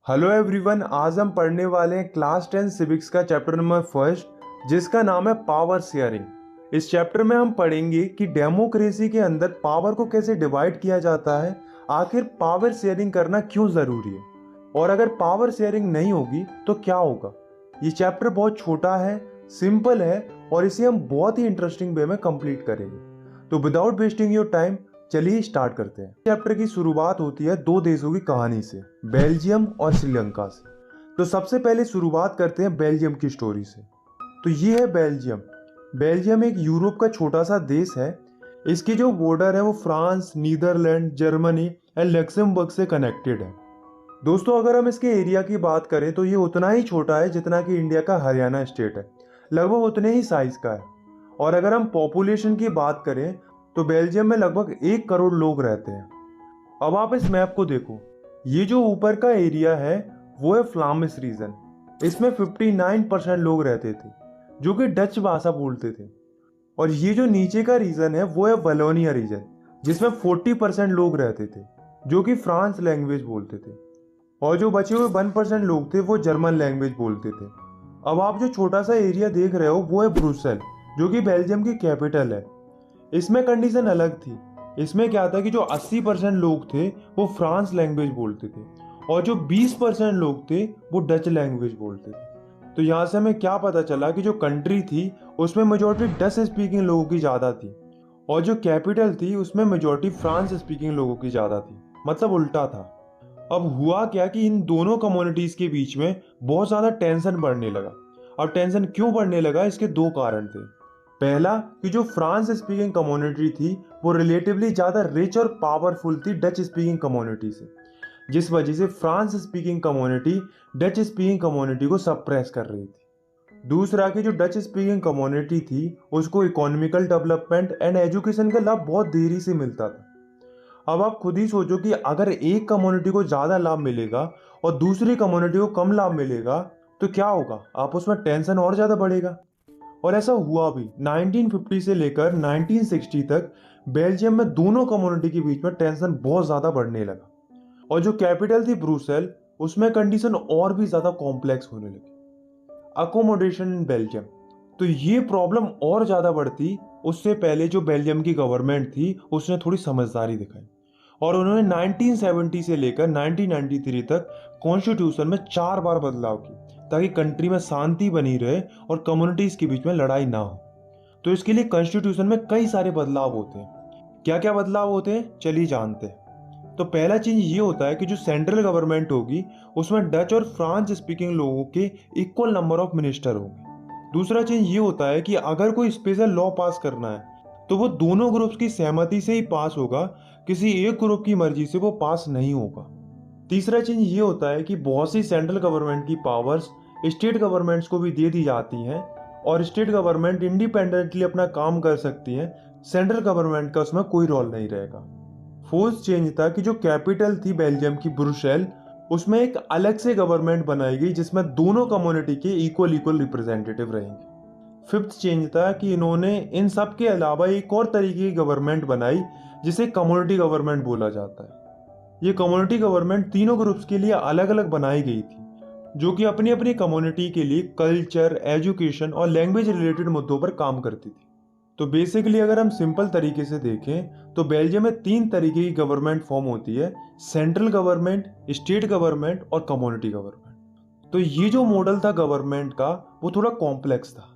Hello everyone, आज हम पढ़ने वाले हैं क्लास 10 सिविक्स का चैप्टर नंबर फर्स्ट, जिसका नाम है पावर शेयरिंग। इस चैप्टर में हम पढ़ेंगे कि डेमोक्रेसी के अंदर पावर को कैसे डिवाइड किया जाता है, आखिर पावर शेयरिंग करना क्यों ज़रूरी है और अगर पावर शेयरिंग नहीं होगी तो क्या होगा। ये चैप्टर बहुत छोटा है, सिंपल है और इसे हम बहुत ही इंटरेस्टिंग वे में कंप्लीट करेंगे। तो विदाउट वेस्टिंग योर टाइम चलिए स्टार्ट करते हैं। चैप्टर की शुरुआत होती है दो देशों की कहानी से, बेल्जियम और श्रीलंका से। तो सबसे पहले शुरुआत करते हैं बेल्जियम की स्टोरी से। तो ये है बेल्जियम। बेल्जियम एक यूरोप का छोटा सा देश है। इसकी जो बॉर्डर है वो France, Netherlands, Germany and Luxembourg से कनेक्टेड है। दोस्तों, अगर हम इसके एरिया की बात करें तो ये उतना ही छोटा है जितना कि इंडिया का हरियाणा स्टेट है, लगभग उतने ही साइज का है। और अगर हम पॉपुलेशन की बात करें तो बेल्जियम में लगभग 1 करोड़ लोग रहते हैं। अब आप इस मैप को देखो, ये जो ऊपर का एरिया है वो है फ्लामिश रीजन। इसमें 59% लोग रहते थे जो कि डच भाषा बोलते थे। और ये जो नीचे का रीजन है वो है वलोनिया रीजन, जिसमें 40% लोग रहते थे जो कि फ्रांस लैंग्वेज बोलते थे। और जो बचे हुए 1% लोग थे वो जर्मन लैंग्वेज बोलते थे। अब आप जो छोटा सा एरिया देख रहे हो वो है ब्रुसेल, जो कि बेल्जियम की कैपिटल है। इसमें कंडीशन अलग थी। इसमें क्या था कि जो 80% लोग थे वो फ्रांस लैंग्वेज बोलते थे और जो 20% लोग थे वो डच लैंग्वेज बोलते थे। तो यहाँ से हमें क्या पता चला कि जो कंट्री थी उसमें मेजोरिटी डच स्पीकिंग लोगों की ज़्यादा थी और जो कैपिटल थी उसमें मेजोरिटी फ्रांस स्पीकिंग लोगों की ज़्यादा थी, मतलब उल्टा था। अब हुआ क्या कि इन दोनों कम्युनिटीज़ के बीच में बहुत ज़्यादा टेंशन बढ़ने लगा। अब टेंशन क्यों बढ़ने लगा, इसके दो कारण थे। पहला कि जो फ्रांस स्पीकिंग कम्युनिटी थी वो रिलेटिवली ज़्यादा रिच और पावरफुल थी डच स्पीकिंग कम्युनिटी से, जिस वजह से France speaking community Dutch speaking community को सप्रेस कर रही थी। दूसरा कि जो डच स्पीकिंग कम्युनिटी थी उसको इकोनॉमिकल डेवलपमेंट एंड एजुकेशन का लाभ बहुत देरी से मिलता था। अब आप खुद ही सोचो कि अगर एक कम्युनिटी को ज़्यादा लाभ मिलेगा और दूसरी कम्युनिटी को कम लाभ मिलेगा तो क्या होगा, आपस में टेंशन और ज़्यादा बढ़ेगा। और ऐसा हुआ भी। 1950 से लेकर 1960 तक बेल्जियम में दोनों कम्युनिटी के बीच में टेंशन बहुत ज़्यादा बढ़ने लगा और जो कैपिटल थी ब्रुसेल, उसमें कंडीशन और भी ज़्यादा कॉम्प्लेक्स होने लगी। अकोमोडेशन इन बेल्जियम, तो ये प्रॉब्लम और ज़्यादा बढ़ती। उससे पहले जो बेल्जियम की गवर्नमेंट थी उसने थोड़ी समझदारी दिखाई और उन्होंने 1970 से लेकर 1993 तक कॉन्स्टिट्यूशन में 4 बार बदलाव किए ताकि कंट्री में शांति बनी रहे और कम्युनिटीज़ के बीच में लड़ाई ना हो। तो इसके लिए कॉन्स्टिट्यूशन में कई सारे बदलाव होते हैं। क्या क्या बदलाव होते हैं चलिए जानते हैं। तो पहला चेंज ये होता है कि जो सेंट्रल गवर्नमेंट होगी उसमें डच और फ्रांस स्पीकिंग लोगों के इक्वल नंबर ऑफ मिनिस्टर होंगे। दूसरा चेंज ये होता है कि अगर कोई स्पेशल लॉ पास करना है तो वो दोनों ग्रुप्स की सहमति से ही पास होगा, किसी एक ग्रुप की मर्जी से वो पास नहीं होगा। तीसरा चेंज ये होता है कि बहुत सी सेंट्रल गवर्नमेंट की पावर्स स्टेट गवर्नमेंट्स को भी दे दी जाती हैं और स्टेट गवर्नमेंट इंडिपेंडेंटली अपना काम कर सकती हैं। सेंट्रल गवर्नमेंट का उसमें कोई रोल नहीं रहेगा। फोर्थ चेंज था कि जो कैपिटल थी बेल्जियम की ब्रुसेल, उसमें एक अलग से गवर्नमेंट बनाई गई जिसमें दोनों कम्युनिटी के इक्वल इक्वल रिप्रेजेंटेटिव रहेंगे। फिफ्थ चेंज था कि इन्होंने इन सब के अलावा एक और तरीके की गवर्नमेंट बनाई जिसे कम्युनिटी गवर्नमेंट बोला जाता है। ये कम्युनिटी गवर्नमेंट तीनों ग्रुप्स के लिए अलग अलग बनाई गई थी, जो कि अपनी अपनी कम्युनिटी के लिए कल्चर, एजुकेशन और लैंग्वेज रिलेटेड मुद्दों पर काम करती थी। तो बेसिकली अगर हम सिंपल तरीके से देखें तो बेल्जियम में 3 तरीके की गवर्नमेंट फॉर्म होती है: सेंट्रल गवर्नमेंट, स्टेट गवर्नमेंट और कम्युनिटी गवर्नमेंट। तो ये जो मॉडल था गवर्नमेंट का वो थोड़ा कॉम्प्लेक्स था,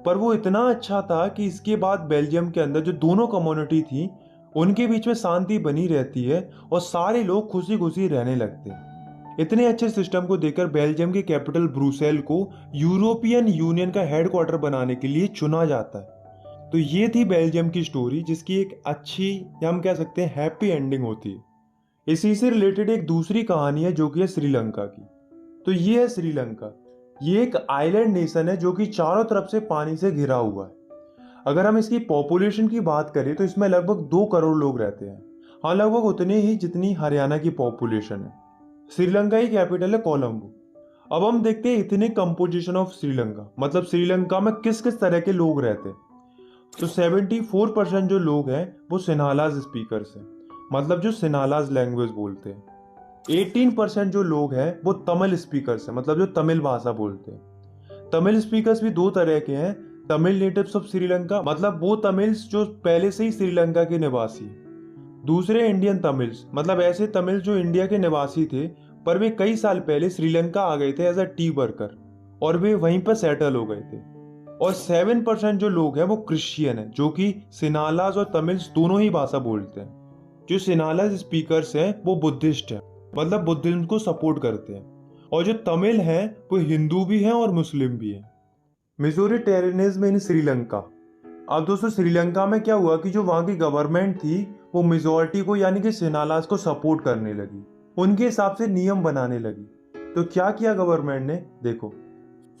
पर वो इतना अच्छा था कि इसके बाद बेल्जियम के अंदर जो दोनों कम्युनिटी थी उनके बीच में शांति बनी रहती है और सारे लोग खुशी खुशी रहने लगते हैं। इतने अच्छे सिस्टम को देखकर बेल्जियम की कैपिटल ब्रुसेल को यूरोपियन यूनियन का हेडक्वार्टर बनाने के लिए चुना जाता है। तो ये थी बेल्जियम की स्टोरी, जिसकी एक अच्छी या हम कह सकते हैं हैप्पी एंडिंग होती है। इसी से रिलेटेड एक दूसरी कहानी है जो कि है श्रीलंका की। तो ये है श्रीलंका। ये एक आइलैंड नेशन है जो कि चारों तरफ से पानी से घिरा हुआ है। अगर हम इसकी पॉपुलेशन की बात करें तो इसमें लगभग 2 करोड़ लोग रहते हैं। हाँ, लगभग उतने ही जितनी हरियाणा की पॉपुलेशन है। श्रीलंका की कैपिटल है कोलंबो। अब हम देखते हैं इतने कंपोजिशन ऑफ श्रीलंका, मतलब श्रीलंका में किस किस तरह के लोग रहते हैं। तो 74% जो लोग हैं वो सिन्हालाज स्पीकर्स हैं, मतलब जो सिन्हालाज लैंग्वेज बोलते हैं। 18% जो लोग हैं वो तमिल स्पीकर्स हैं, मतलब जो तमिल भाषा बोलते हैं। तमिल स्पीकर्स भी दो तरह के हैं, तमिल नेटिव्स ऑफ श्रीलंका, मतलब वो तमिल्स जो पहले से ही श्रीलंका के निवासी हैं। दूसरे इंडियन तमिल्स, मतलब ऐसे तमिल जो इंडिया के निवासी थे पर वे कई साल पहले श्रीलंका आ गए थे एज अ टी वर्कर और वे वहीं पर सेटल हो गए थे। और 7% जो लोग हैं वो क्रिश्चियन हैं, जो कि सिनालाज और तमिल्स दोनों ही भाषा बोलते हैं। जो सिनालाज स्पीकर्स हैं वो बुद्धिस्ट हैं, मतलब बुद्धिज्म को सपोर्ट करते हैं। और जो तमिल हैं वो हिंदू भी हैं और मुस्लिम भी हैं। मेजोरिटेरियनिज्म इन श्रीलंका। अब दोस्तों श्रीलंका में क्या हुआ कि जो वहाँ की गवर्नमेंट थी वो मेजोरिटी को यानी कि सिनालाज को सपोर्ट करने लगी, उनके हिसाब से नियम बनाने लगी। तो क्या किया गवर्नमेंट ने, देखो।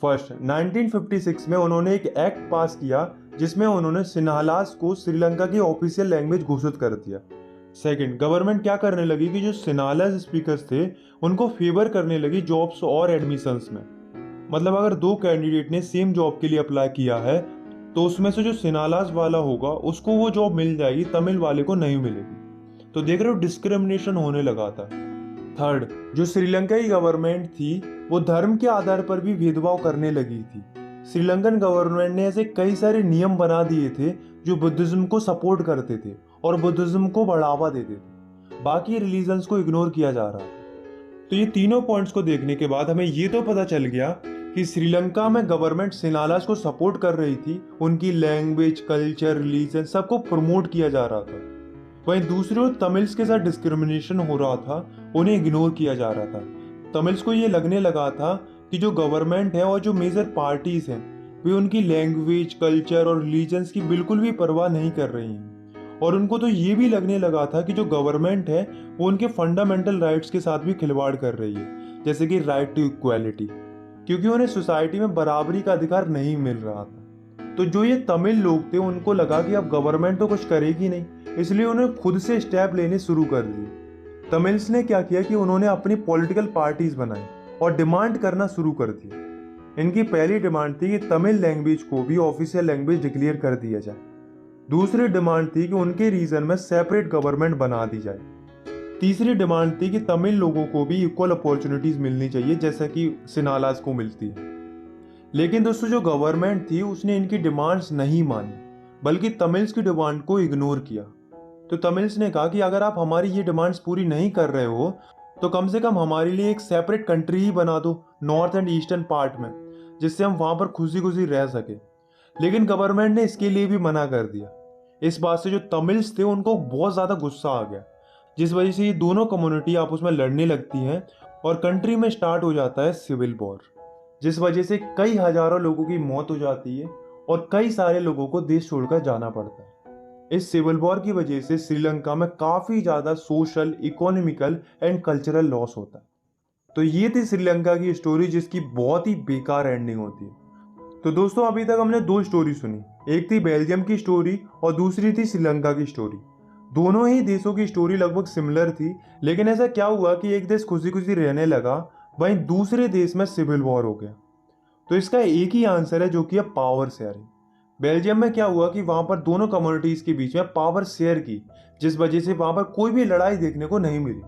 फर्स्ट 1956 में उन्होंने एक एक्ट पास किया जिसमें उन्होंने सिनालाज को श्रीलंका की ऑफिशियल लैंग्वेज घोषित कर दिया। सेकंड, गवर्नमेंट क्या करने लगी कि जो सिनालाज स्पीकर्स थे उनको फेवर करने लगी जॉब्स और एडमिशंस में। मतलब अगर दो कैंडिडेट ने सेम जॉब के लिए अप्लाई किया है तो उसमें से जो सिनालाज वाला होगा उसको वो जॉब मिल जाएगी, तमिल वाले को नहीं मिलेगी। तो देख रहे हो डिस्क्रिमिनेशन होने लगा था। थर्ड, जो श्रीलंका की गवर्नमेंट थी वो धर्म के आधार पर भी भेदभाव करने लगी थी। श्रीलंकन गवर्नमेंट ने ऐसे कई सारे नियम बना दिए थे जो बुद्धिज्म को सपोर्ट करते थे और बुद्धिज्म को बढ़ावा देते थे, बाकी रिलीजन्स को इग्नोर किया जा रहा था। तो ये तीनों पॉइंट्स को देखने के बाद हमें ये तो पता चल गया कि श्रीलंका में गवर्नमेंट सिनालाज को सपोर्ट कर रही थी, उनकी लैंग्वेज, कल्चर, रिलीजन सबको प्रमोट किया जा रहा था। वहीं दूसरी ओर तमिल्स के साथ डिस्क्रिमिनेशन हो रहा था, उन्हें इग्नोर किया जा रहा था। तमिल्स को ये लगने लगा था कि जो गवर्नमेंट है और जो मेजर पार्टीज हैं वे उनकी लैंग्वेज, कल्चर और रिलीजन्स की बिल्कुल भी परवाह नहीं कर रही हैं। और उनको तो ये भी लगने लगा था कि जो गवर्नमेंट है वो उनके फंडामेंटल राइट्स के साथ भी खिलवाड़ कर रही है, जैसे कि राइट टू इक्वालिटी, क्योंकि उन्हें सोसाइटी में बराबरी का अधिकार नहीं मिल रहा था। तो जो ये तमिल लोग थे उनको लगा कि अब गवर्नमेंट तो कुछ करेगी नहीं, इसलिए उन्हें खुद से स्टेप लेने शुरू कर दिए। तमिल्स ने क्या किया कि उन्होंने अपनी पॉलिटिकल पार्टीज बनाई और डिमांड करना शुरू कर दिया। इनकी पहली डिमांड थी कि तमिल लैंग्वेज को भी ऑफिशियल लैंग्वेज डिक्लेयर कर दिया जाए। दूसरी डिमांड थी कि उनके रीजन में सेपरेट गवर्नमेंट बना दी जाए। तीसरी डिमांड थी कि तमिल लोगों को भी इक्वल अपॉर्चुनिटीज मिलनी चाहिए जैसा कि सिनालाज को मिलती है। लेकिन दोस्तों जो गवर्नमेंट थी उसने इनकी डिमांड्स नहीं मानी, बल्कि तमिल्स की डिमांड को इग्नोर किया। तो तमिल्स ने कहा कि अगर आप हमारी ये डिमांड्स पूरी नहीं कर रहे हो तो कम से कम हमारे लिए एक सेपरेट कंट्री ही बना दो नॉर्थ एंड ईस्टर्न पार्ट में, जिससे हम वहां पर खुशी खुशी रह सके। लेकिन गवर्नमेंट ने इसके लिए भी मना कर दिया। इस बात से जो तमिल्स थे उनको बहुत ज़्यादा गुस्सा आ गया, जिस वजह से ये दोनों कम्युनिटी आपस में लड़ने लगती हैं और कंट्री में स्टार्ट हो जाता है सिविल वॉर, जिस वजह से कई हजारों लोगों की मौत हो जाती है और कई सारे लोगों को देश छोड़कर जाना पड़ता है। इस सिविल वॉर की वजह से श्रीलंका में काफ़ी ज़्यादा social, economical and cultural loss होता है। तो ये थी श्रीलंका की स्टोरी जिसकी बहुत ही बेकार एंडिंग होती है। तो दोस्तों अभी तक हमने दो स्टोरी सुनी, एक थी बेल्जियम की स्टोरी और दूसरी थी श्रीलंका की स्टोरी। दोनों ही देशों की स्टोरी लगभग सिमिलर थी, लेकिन ऐसा क्या हुआ कि एक देश खुशी खुशी रहने लगा, वहीं दूसरे देश में सिविल वॉर हो गया। तो इसका एक ही आंसर है जो कि है पावर शेयरिंग। बेल्जियम में क्या हुआ कि वहां पर दोनों कम्युनिटीज के बीच में पावर शेयर की, जिस वजह से वहां पर कोई भी लड़ाई देखने को नहीं मिली।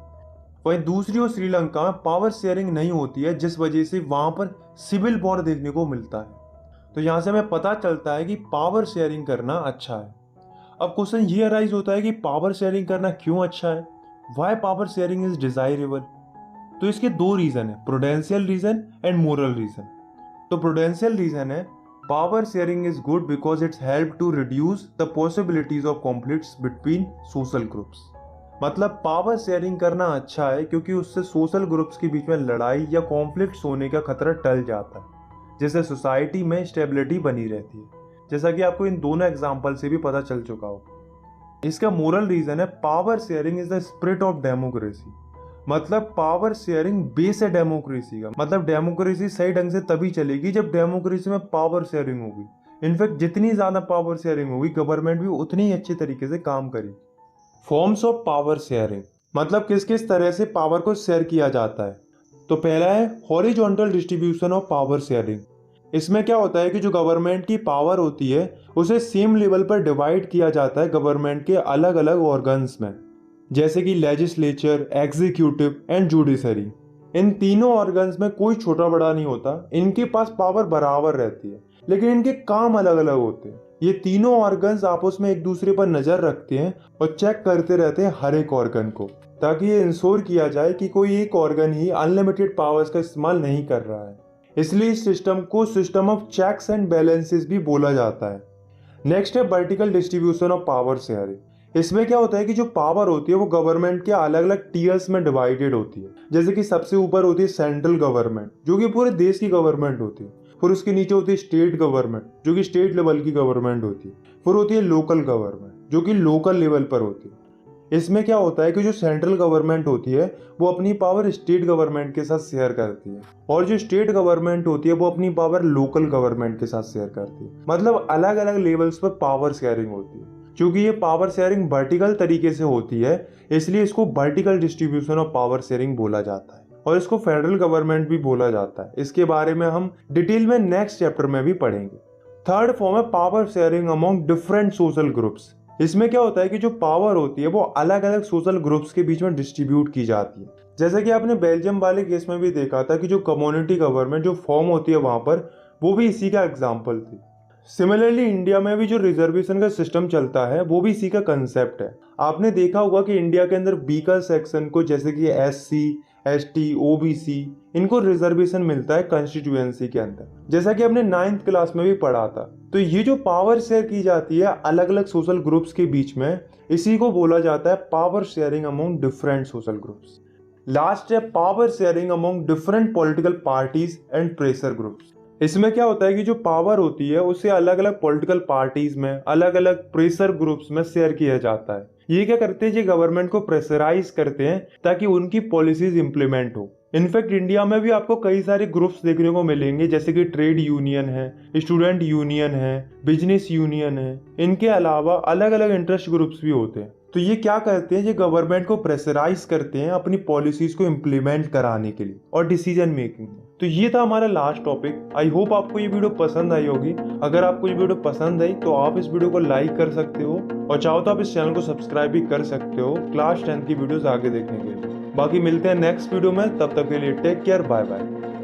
वहीं दूसरी ओर श्रीलंका में पावर शेयरिंग नहीं होती है, जिस वजह से वहां पर सिविल वॉर देखने को मिलता है। तो यहाँ से हमें पता चलता है कि पावर शेयरिंग करना अच्छा है। अब क्वेश्चन ये अराइज होता है कि पावर शेयरिंग करना क्यों अच्छा है, why power sharing is desirable. तो इसके दो रीजन है, prudential reason and moral reason. तो प्रूडेंशियल रीजन है power sharing is good because it's help to reduce the possibilities of conflicts between social groups. मतलब पावर शेयरिंग करना अच्छा है क्योंकि उससे सोशल ग्रुप्स के बीच में लड़ाई या कॉन्फ्लिक्ट्स होने का खतरा टल जाता है, जिससे सोसाइटी में स्टेबिलिटी बनी रहती है, जैसा कि आपको इन दोनों एग्जाम्पल से भी पता चल चुका हो। इसका मोरल रीजन है power sharing is the spirit of democracy. मतलब पावर शेयरिंग बेस है डेमोक्रेसी का। मतलब डेमोक्रेसी सही ढंग से तभी चलेगी जब डेमोक्रेसी में पावर शेयरिंग होगी। इनफैक्ट जितनी ज्यादा पावर शेयरिंग होगी गवर्नमेंट भी उतनी ही अच्छे तरीके से काम करेगी। फॉर्म्स ऑफ पावर शेयरिंग, मतलब किस किस तरह से पावर को शेयर किया जाता है। तो पहला है horizontal distribution of power sharing. इसमें क्या होता है कि जो गवर्नमेंट की पावर होती है उसे सेम लेवल पर डिवाइड किया जाता है गवर्नमेंट के अलग अलग ऑर्गन्स में। जैसे कि लेजिस्लेचर, एग्जीक्यूटिव एंड जुडिशरी। इन तीनों ऑर्गन्स में कोई छोटा बड़ा नहीं होता, इनके पास पावर बराबर रहती है, लेकिन इनके काम अलग अलग होते हैं। ये तीनों ऑर्गन्स आपस में एक दूसरे पर नजर रखते हैं और चेक करते रहते हैं हर एक ऑर्गन को, ताकि ये इंश्योर किया जाए कि कोई एक ऑर्गन ही अनलिमिटेड पावर्स का इस्तेमाल नहीं कर रहा है। इसलिए इस सिस्टम को system of checks and balances भी बोला जाता है। नेक्स्ट है vertical distribution of power sharing. इसमें क्या होता है कि जो पावर होती है वो गवर्नमेंट के अलग अलग टीयर्स में डिवाइडेड होती है। जैसे कि सबसे ऊपर होती है सेंट्रल गवर्नमेंट, जो कि पूरे देश की गवर्नमेंट होती है। फिर उसके नीचे होती है स्टेट गवर्नमेंट, जो कि स्टेट लेवल की गवर्नमेंट होती है। फिर होती है लोकल गवर्नमेंट, जो कि लोकल लेवल पर होती है। इसमें क्या होता है कि जो सेंट्रल गवर्नमेंट होती है वो अपनी पावर स्टेट गवर्नमेंट के साथ शेयर करती है, और जो स्टेट गवर्नमेंट होती है वो अपनी पावर लोकल गवर्नमेंट के साथ शेयर करती है। मतलब अलग अलग लेवल्स पर पावर शेयरिंग होती है। क्योंकि ये पावर शेयरिंग वर्टिकल तरीके से होती है, इसलिए इसको vertical distribution of power sharing बोला जाता है, और इसको फेडरल गवर्नमेंट भी बोला जाता है। इसके बारे में हम डिटेल में नेक्स्ट चैप्टर में भी पढ़ेंगे। थर्ड फॉर्म है power sharing among different social groups. इसमें क्या होता है कि जो पावर होती है वो अलग अलग सोशल ग्रुप्स के बीच में डिस्ट्रीब्यूट की जाती है। जैसे कि आपने बेल्जियम वाले केस में भी देखा था कि जो कम्युनिटी गवर्नमेंट जो फॉर्म होती है वहां पर, वो भी इसी का एग्जाम्पल थी। सिमिलरली इंडिया में भी जो रिजर्वेशन का सिस्टम चलता है वो भी इसी का कंसेप्ट है। आपने देखा होगा कि इंडिया के अंदर वीकर सेक्शन को, जैसे कि SC, ST, OBC, इनको रिजर्वेशन मिलता है कॉन्स्टिट्यूएंसी के अंदर, जैसा कि हमने 9th क्लास में भी पढ़ा था। तो ये जो पावर शेयर की जाती है अलग अलग सोशल ग्रुप्स के बीच में, इसी को बोला जाता है power sharing among different social groups. Last है power sharing among different political parties and pressure groups. इसमें क्या होता है कि जो पावर होती है उसे अलग अलग पॉलिटिकल पार्टीज में, अलग अलग प्रेशर ग्रुप्स में शेयर किया जाता है। ये क्या करते हैं, ये गवर्नमेंट को प्रेशराइज करते हैं ताकि उनकी पॉलिसीज इंप्लीमेंट हो। इनफैक्ट इंडिया में भी आपको कई सारे ग्रुप्स देखने को मिलेंगे, जैसे कि ट्रेड यूनियन है, स्टूडेंट यूनियन है, बिजनेस यूनियन है। इनके अलावा अलग अलग इंटरेस्ट ग्रुप्स भी होते हैं। तो ये क्या करते हैं, ये गवर्नमेंट को प्रेशराइज करते हैं अपनी पॉलिसीज को इम्प्लीमेंट कराने के लिए और डिसीजन मेकिंग में। तो ये था हमारा लास्ट टॉपिक। आई होप आपको ये वीडियो पसंद आई होगी। अगर आपको ये वीडियो पसंद आई तो आप इस वीडियो को लाइक कर सकते हो, और चाहो तो आप इस चैनल को सब्सक्राइब भी कर सकते हो क्लास 10 की वीडियोस आगे देखने के लिए। बाकी मिलते हैं नेक्स्ट वीडियो में, तब तक के लिए टेक केयर, बाय बाय।